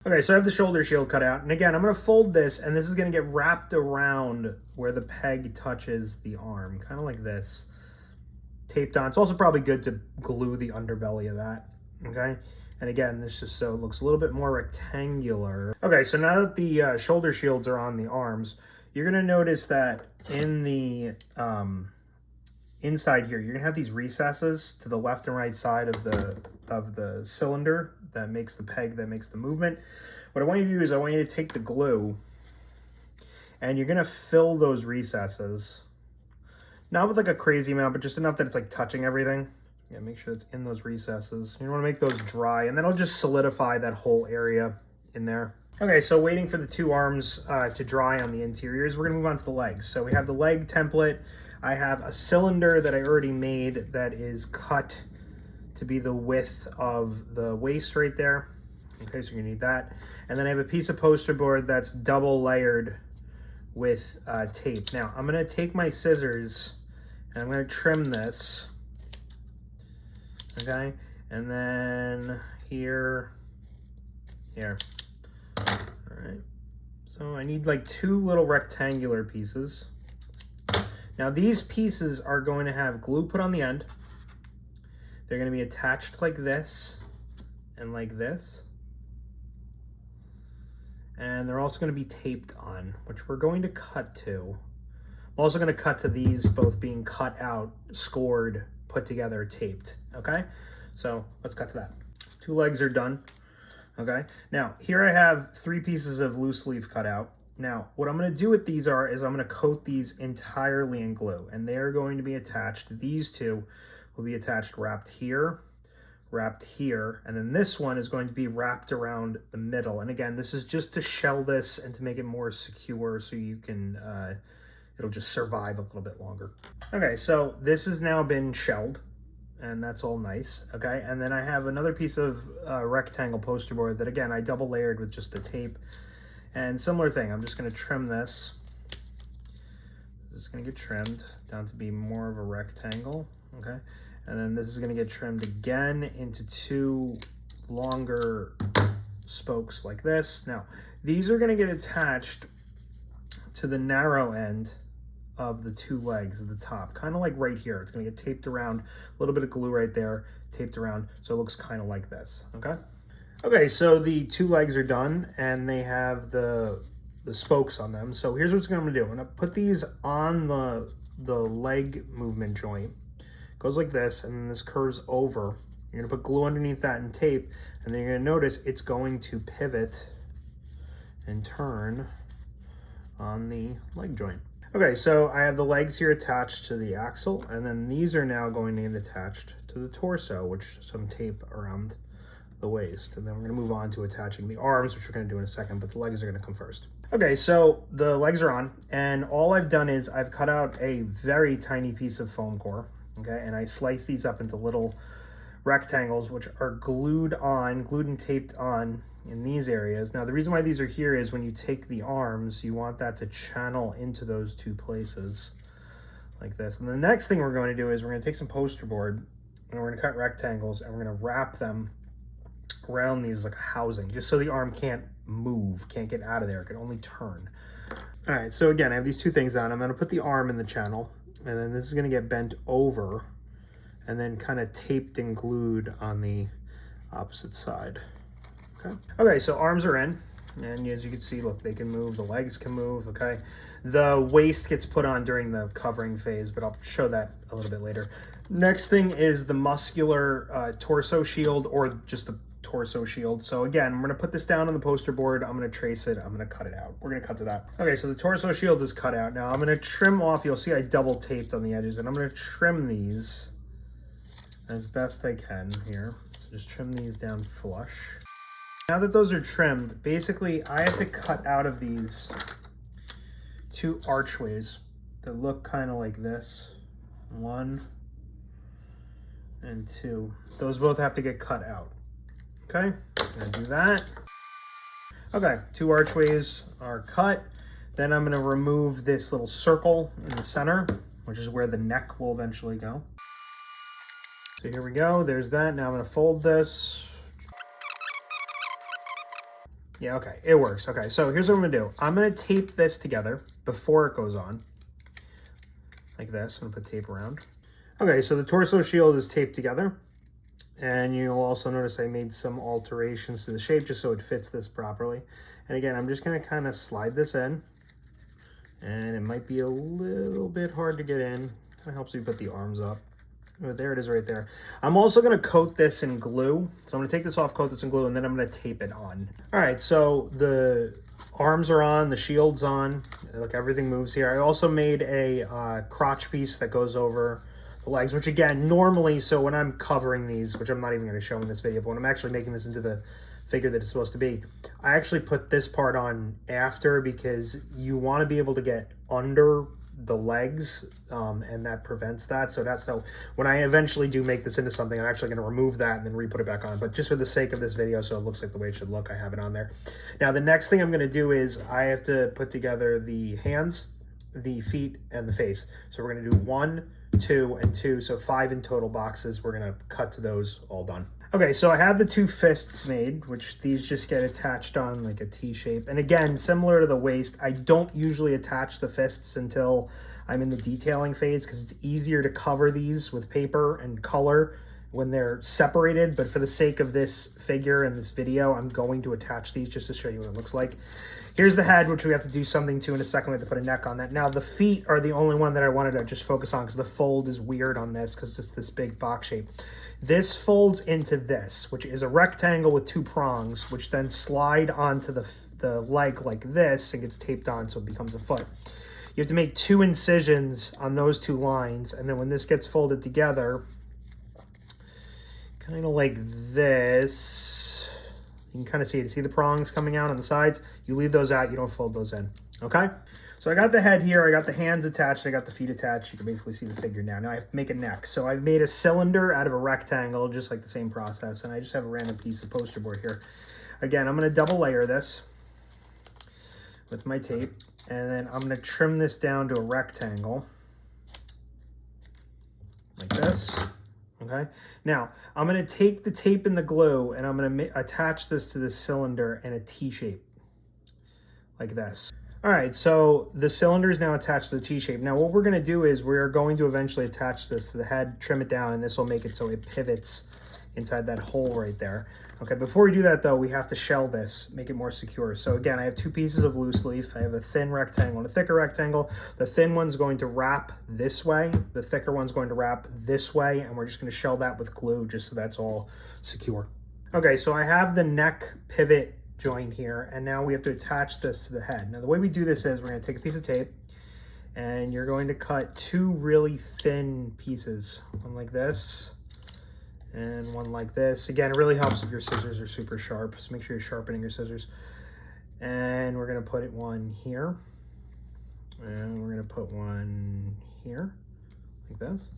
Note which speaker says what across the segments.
Speaker 1: Okay, so I have the shoulder shield cut out, and again, I'm gonna fold this, and this is gonna get wrapped around where the peg touches the arm, kind of like this. Taped on. It's also probably good to glue the underbelly of that, okay? And again, this just so it looks a little bit more rectangular. Okay, so now that the shoulder shields are on the arms, you're gonna notice that in the inside here, you're gonna have these recesses to the left and right side of the cylinder that makes the peg, that makes the movement. What I want you to do is I want you to take the glue and you're gonna fill those recesses. Not with like a crazy amount, but just enough that it's like touching everything. Yeah, make sure it's in those recesses. You wanna make those dry, and then it'll just solidify that whole area in there. Okay, so waiting for the two arms to dry on the interiors, we're gonna move on to the legs. So we have the leg template. I have a cylinder that I already made that is cut to be the width of the waist right there. Okay, so you're gonna need that. And then I have a piece of poster board that's double layered with tape. Now, I'm gonna take my scissors and I'm gonna trim this, okay? And then here. All right. So I need like two little rectangular pieces. Now these pieces are going to have glue put on the end. They're going to be attached like this and like this. And they're also going to be taped on, which we're going to cut to. I'm also going to cut to these both being cut out, scored, put together, taped, okay? So let's cut to that. Two legs are done, okay? Now, here I have three pieces of loose leaf cut out. Now, what I'm going to do with these is I'm going to coat these entirely in glue, and they're going to be attached. These two will be attached wrapped here, and then this one is going to be wrapped around the middle. And again, this is just to shell this and to make it more secure so you can, it'll just survive a little bit longer. Okay, so this has now been shelled, and that's all nice, okay? And then I have another piece of rectangle poster board that, again, I double layered with just the tape. And similar thing, I'm just gonna trim this. This is gonna get trimmed down to be more of a rectangle, okay? And then this is gonna get trimmed again into two longer spokes like this. Now, these are gonna get attached to the narrow end of the two legs at the top, kind of like right here. It's gonna get taped around, a little bit of glue right there, taped around, so it looks kind of like this, okay? Okay, so the two legs are done and they have the spokes on them. So here's what I'm gonna do. I'm gonna put these on the leg movement joint. It goes like this, and then this curves over. You're gonna put glue underneath that and tape, and then you're gonna notice it's going to pivot and turn on the leg joint. Okay, so I have the legs here attached to the axle, and then these are now going to get attached to the torso, which some tape around the waist. And then we're gonna move on to attaching the arms, which we're gonna do in a second, but the legs are gonna come first. Okay, so the legs are on, and all I've done is I've cut out a very tiny piece of foam core, okay, and I sliced these up into little rectangles, which are glued and taped on in these areas. Now, the reason why these are here is when you take the arms, you want that to channel into those two places like this. And the next thing we're going to do is we're gonna take some poster board, and we're gonna cut rectangles, and we're gonna wrap them around these like a housing, just so the arm can't move, can't get out of there, it can only turn. All right, so again, I have these two things on. I'm gonna put the arm in the channel, and then this is gonna get bent over and then kind of taped and glued on the opposite side. Okay, so arms are in, and as you can see, look, they can move, the legs can move, okay? The waist gets put on during the covering phase, but I'll show that a little bit later. Next thing is the muscular torso shield, or just the torso shield. So again, I'm gonna put this down on the poster board, I'm gonna trace it, I'm gonna cut it out. We're gonna cut to that. Okay, so the torso shield is cut out. Now I'm gonna trim off, you'll see I double taped on the edges, and I'm gonna trim these as best I can here. So just trim these down flush. Now that those are trimmed, basically I have to cut out of these two archways that look kind of like this. 1 and 2. Those both have to get cut out. Okay, I'm gonna do that. Okay, 2 archways are cut. Then I'm gonna remove this little circle in the center, which is where the neck will eventually go. So here we go, there's that. Now I'm gonna fold this. Yeah, okay, it works. Okay, so here's what I'm gonna do. I'm gonna tape this together before it goes on, like this. I'm gonna put tape around. Okay, so the torso shield is taped together. And you'll also notice I made some alterations to the shape just so it fits this properly. And again, I'm just gonna kind of slide this in. And it might be a little bit hard to get in. Kind of helps me put the arms up. Oh, there it is right there. I'm also gonna coat this in glue. So I'm gonna take this off, coat this in glue, and then I'm gonna tape it on. All right, so the arms are on, the shield's on. Look, everything moves here. I also made a crotch piece that goes over the legs, which again, normally, so when I'm covering these, which I'm not even going to show in this video, but when I'm actually making this into the figure that it's supposed to be, I actually put this part on after because you want to be able to get under the legs, and that prevents that. So that's how, when I eventually do make this into something, I'm actually going to remove that and then re-put it back on. But just for the sake of this video, so it looks like the way it should look, I have it on there. Now, the next thing I'm going to do is I have to put together the hands, the feet, and the face. So we're going to do 1, 2, and 2, so 5 in total boxes. We're gonna cut to those all done. Okay, so I have the 2 fists made, which these just get attached on like a T shape. And again, similar to the waist, I don't usually attach the fists until I'm in the detailing phase because it's easier to cover these with paper and color when they're separated. But for the sake of this figure and this video, I'm going to attach these just to show you what it looks like. Here's the head, which we have to do something to in a second. We have to put a neck on that. Now, the feet are the only one that I wanted to just focus on because the fold is weird on this because it's this big box shape. This folds into this, which is a rectangle with 2 prongs, which then slide onto the leg like this and gets taped on so it becomes a foot. You have to make 2 incisions on those 2 lines, and then when this gets folded together, kind of like this, you can kind of see it. You see the prongs coming out on the sides? You leave those out. You don't fold those in. Okay? So I got the head here. I got the hands attached. I got the feet attached. You can basically see the figure now. Now I have to make a neck. So I've made a cylinder out of a rectangle, just like the same process. And I just have a random piece of poster board here. Again, I'm going to double layer this with my tape. And then I'm going to trim this down to a rectangle like this. Okay, now I'm going to take the tape and the glue and I'm going to attach this to this cylinder in a T shape like this. All right, so the cylinder is now attached to the T shape. Now what we're going to do is we're going to eventually attach this to the head, trim it down, and this will make it so it pivots inside that hole right there. Okay, before we do that though, we have to shell this, make it more secure. So again, I have 2 pieces of loose leaf. I have a thin rectangle and a thicker rectangle. The thin one's going to wrap this way. The thicker one's going to wrap this way, and we're just going to shell that with glue just so that's all secure. Okay, so I have the neck pivot joint here, and now we have to attach this to the head. Now the way we do this is we're going to take a piece of tape, and you're going to cut 2 really thin pieces, one like this, and one like this. Again, it really helps if your scissors are super sharp, so make sure you're sharpening your scissors. And we're going to put one here, and we're going to put one here, like this.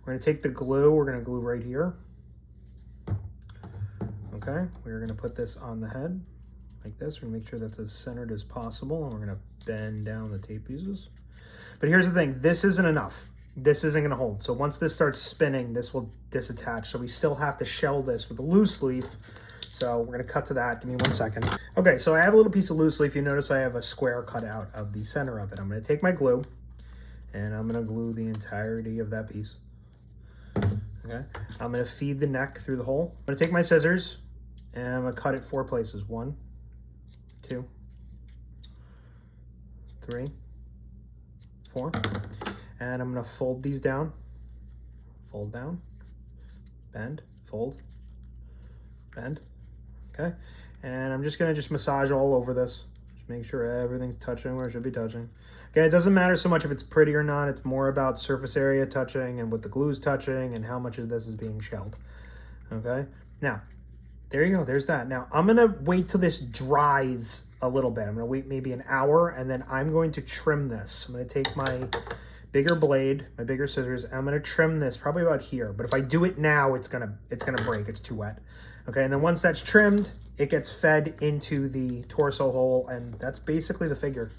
Speaker 1: We're going to take the glue, we're going to glue right here. Okay, we're going to put this on the head, like this. We're going to make sure that's as centered as possible, and we're going to bend down the tape pieces. But here's the thing, this isn't enough. This isn't gonna hold. So once this starts spinning, this will disattach. So we still have to shell this with a loose leaf. So we're gonna cut to that. Give me 1 second. Okay, so I have a little piece of loose leaf. You notice I have a square cut out of the center of it. I'm gonna take my glue and I'm gonna glue the entirety of that piece. Okay, I'm gonna feed the neck through the hole. I'm gonna take my scissors and I'm gonna cut it 4 places. 1, 2, 3, 4. And I'm going to fold these down, fold down, bend, fold, bend, okay? And I'm just going to massage all over this. Just make sure everything's touching where it should be touching. Again, it doesn't matter so much if it's pretty or not. It's more about surface area touching and what the glue's touching and how much of this is being shelled, okay? Now, there you go. There's that. Now, I'm going to wait till this dries a little bit. I'm going to wait maybe an hour, and then I'm going to trim this. I'm going to take my bigger blade, my bigger scissors, and I'm going to trim this probably about here. But if I do it now, it's gonna break. It's too wet. Okay, and then once that's trimmed, it gets fed into the torso hole, and that's basically the figure.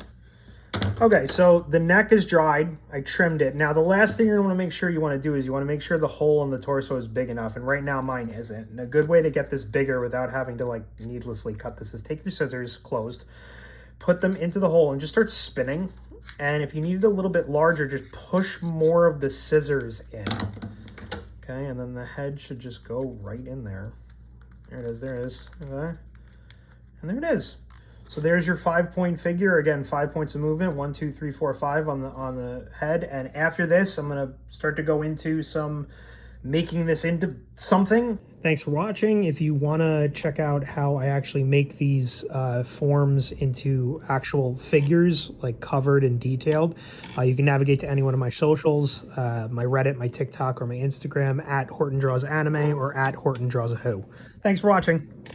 Speaker 1: Okay, so the neck is dried. I trimmed it. Now, the last thing you're going to want to make sure you want to do is you want to make sure the hole in the torso is big enough. And right now, mine isn't. And a good way to get this bigger without having to, like, needlessly cut this is take your scissors closed, put them into the hole, and just start spinning. And if you need it a little bit larger, just push more of the scissors in. Okay, and then the head should just go right in there. There it is, there it is. Okay. And there it is. So there's your 5-point figure. Again, 5 points of movement, 1, 2, 3, 4, 5 on the head. And after this, I'm gonna start to go into some making this into something. Thanks for watching. If you wanna check out how I actually make these forms into actual figures, like covered and detailed, you can navigate to any one of my socials, my Reddit, my TikTok, or my Instagram, at Horton Draws Anime or at Horton Draws a Who. Thanks for watching.